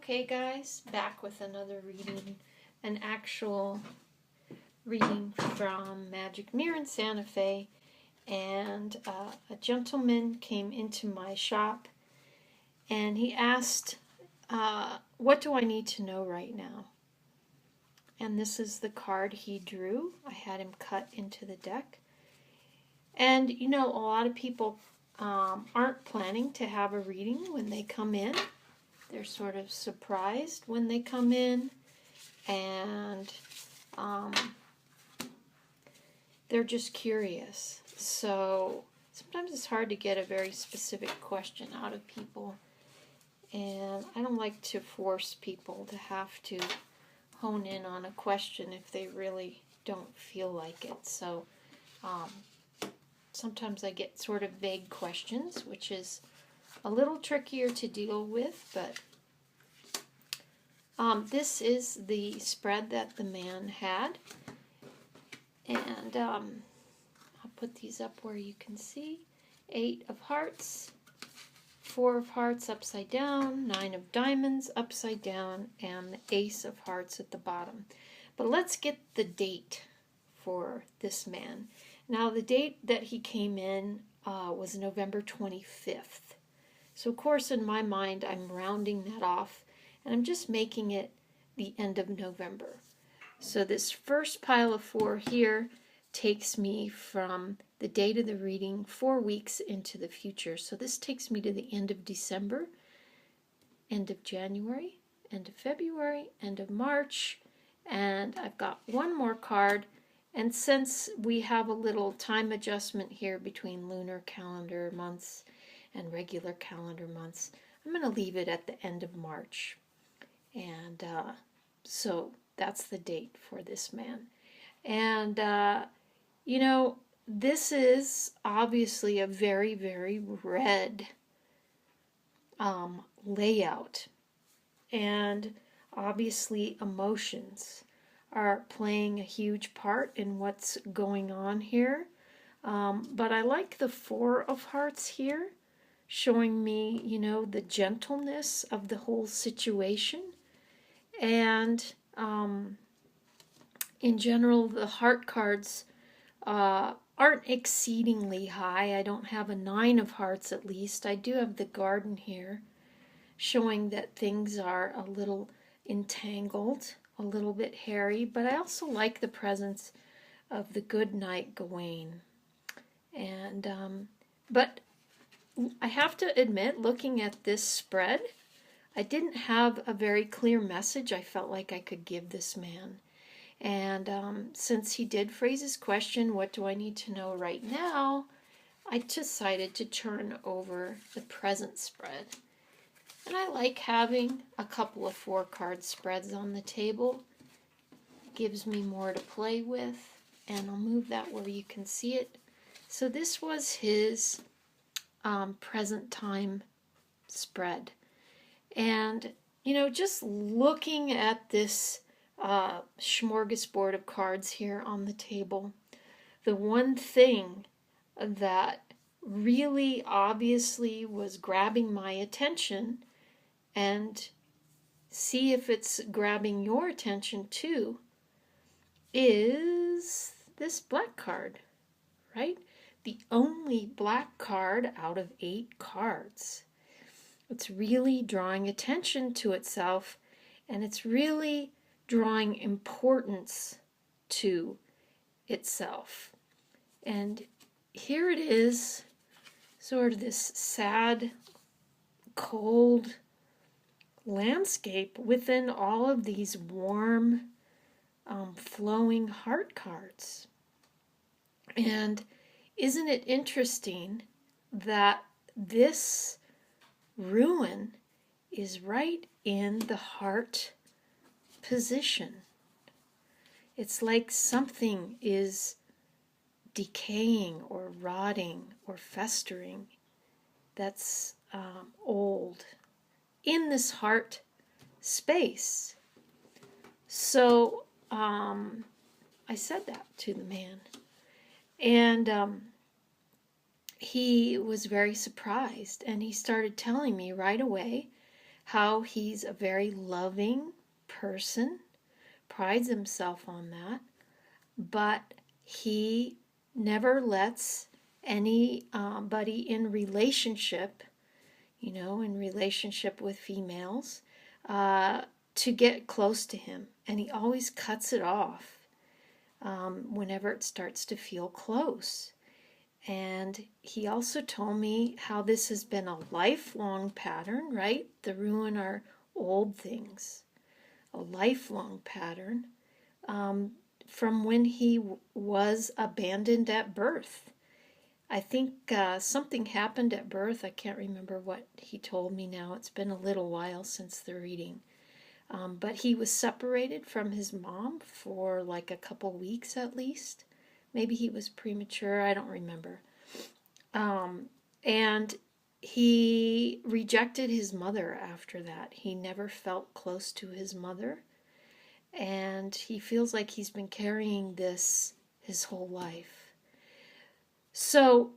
Okay, guys, back with another reading, an actual reading from Magic Mirror in Santa Fe. And a gentleman came into my shop and he asked, what do I need to know right now? And this is the card he drew. I had him cut into the deck. And you know, a lot of people aren't planning to have a reading when they come in. They're sort of surprised when they come in, and they're just curious. So sometimes it's hard to get a very specific question out of people, and I don't like to force people to have to hone in on a question if they really don't feel like it. So sometimes I get sort of vague questions, which is a little trickier to deal with, but this is the spread that the man had, and I'll put these up where you can see. 8 of hearts, 4 of hearts upside down, 9 of diamonds upside down, and the ace of hearts at the bottom. But let's get the date for this man. Now, the date that he came in was November 25th. So, of course, in my mind, I'm rounding that off, and I'm just making it the end of November. So this first pile of 4 here takes me from the date of the reading 4 weeks into the future. So this takes me to the end of December, end of January, end of February, end of March, and I've got one more card. And since we have a little time adjustment here between lunar calendar months and regular calendar months, I'm going to leave it at the end of March. And so that's the date for this man. And, you know, this is obviously a very, very red layout. And obviously emotions are playing a huge part in what's going on here. But I like the 4 of hearts here, showing me, you know, the gentleness of the whole situation. And in general, the heart cards aren't exceedingly high. I don't have a 9 of hearts at least. I do have the garden here, showing that things are a little entangled, a little bit hairy, but I also like the presence of the good night Gawain. And but I have to admit, looking at this spread, I didn't have a very clear message I felt like I could give this man. And since he did phrase his question, what do I need to know right now, I decided to turn over the present spread. And I like having a couple of 4-card spreads on the table. It gives me more to play with, and I'll move that where you can see it. So this was his present time spread. And, you know, just looking at this smorgasbord of cards here on the table, the one thing that really obviously was grabbing my attention, and see if it's grabbing your attention too, is this black card, right? The only black card out of 8 cards. It's really drawing attention to itself, and it's really drawing importance to itself. And here it is, sort of this sad, cold landscape within all of these warm, flowing heart cards. And isn't it interesting that this ruin is right in the heart position? It's like something is decaying or rotting or festering that's old in this heart space. So I said that to the man, and he was very surprised, and he started telling me right away how he's a very loving person, prides himself on that, but he never lets anybody in relationship, in relationship with females, to get close to him. And he always cuts it off whenever it starts to feel close. And he also told me how this has been a lifelong pattern, right? The ruin our old things. A lifelong pattern from when he was abandoned at birth. I think something happened at birth. I can't remember what he told me now. It's been a little while since the reading. But he was separated from his mom for like a couple weeks at least. Maybe he was premature. I don't remember. And he rejected his mother after that. He never felt close to his mother. And he feels like he's been carrying this his whole life. So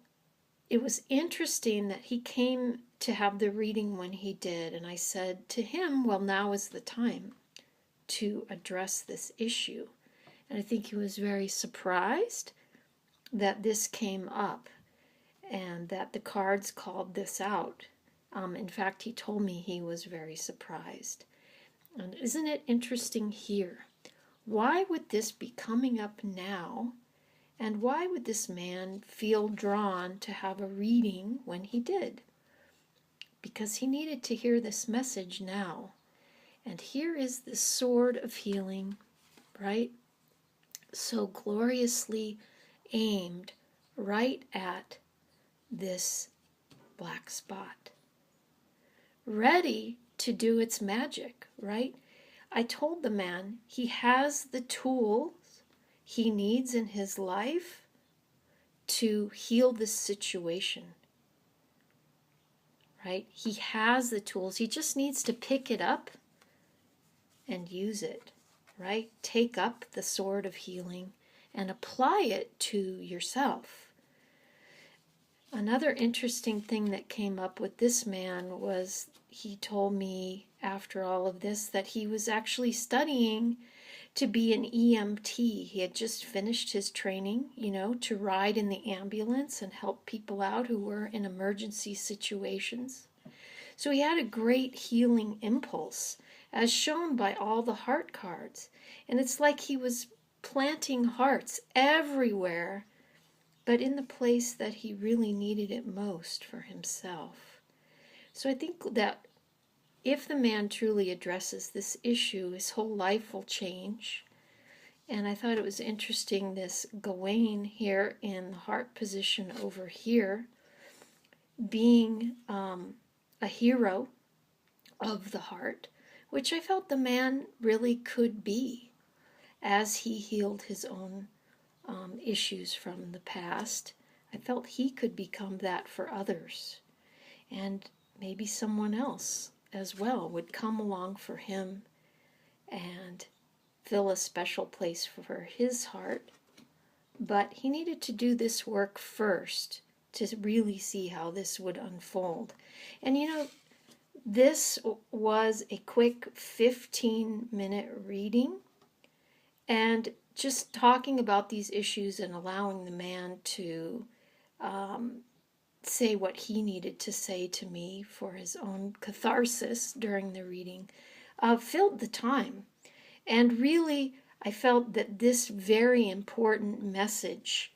it was interesting that he came to have the reading when he did. And I said to him, well, now is the time to address this issue. And I think he was very surprised that this came up and that the cards called this out. In fact, he told me he was very surprised. And isn't it interesting here? Why would this be coming up now? And why would this man feel drawn to have a reading when he did? Because he needed to hear this message now. And here is the sword of healing, right? So gloriously aimed right at this black spot. Ready to do its magic, right? I told the man he has the tools he needs in his life to heal this situation, right? He has the tools. He just needs to pick it up and use it, right? Take up the sword of healing and apply it to yourself. Another interesting thing that came up with this man was he told me after all of this that he was actually studying to be an EMT. He had just finished his training, to ride in the ambulance and help people out who were in emergency situations. So he had a great healing impulse, as shown by all the heart cards. And it's like he was planting hearts everywhere, but in the place that he really needed it most for himself. So I think that if the man truly addresses this issue, his whole life will change. And I thought it was interesting, this Gawain here in the heart position over here, being a hero of the heart, which I felt the man really could be as he healed his own issues from the past. I felt he could become that for others. And maybe someone else as well would come along for him and fill a special place for his heart. But he needed to do this work first to really see how this would unfold. And this was a quick 15-minute reading, and just talking about these issues and allowing the man to say what he needed to say to me for his own catharsis during the reading filled the time. And really, I felt that this very important message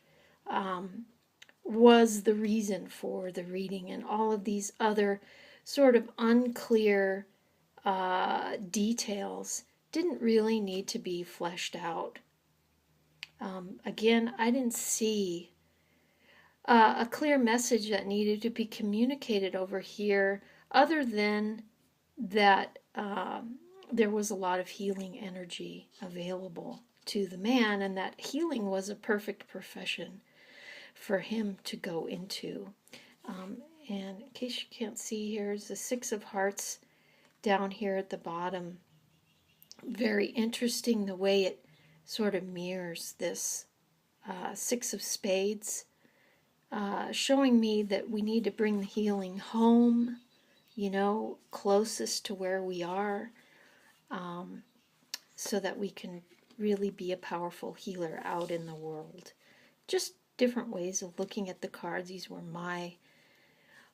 was the reason for the reading, and all of these other sort of unclear details didn't really need to be fleshed out. Again, I didn't see a clear message that needed to be communicated over here, other than that there was a lot of healing energy available to the man, and that healing was a perfect profession for him to go into. And in case you can't see, here's the Six of Hearts down here at the bottom. Very interesting the way it sort of mirrors this Six of Spades, showing me that we need to bring the healing home closest to where we are, so that we can really be a powerful healer out in the world. Just different ways of looking at the cards. These were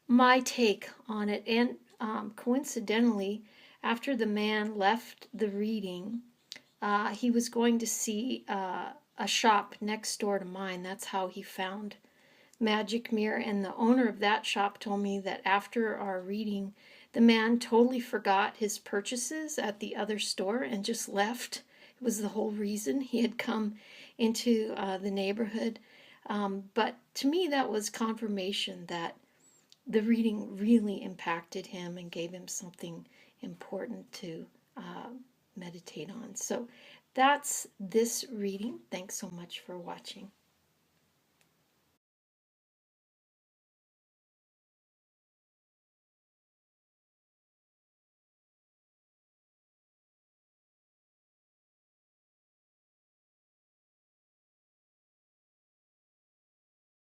my take on it. And coincidentally, after the man left the reading, he was going to see a shop next door to mine. That's how he found Magic Mirror. And the owner of that shop told me that after our reading, the man totally forgot his purchases at the other store and just left. It was the whole reason he had come into the neighborhood. But to me, that was confirmation that the reading really impacted him and gave him something important to meditate on. So that's this reading. Thanks so much for watching.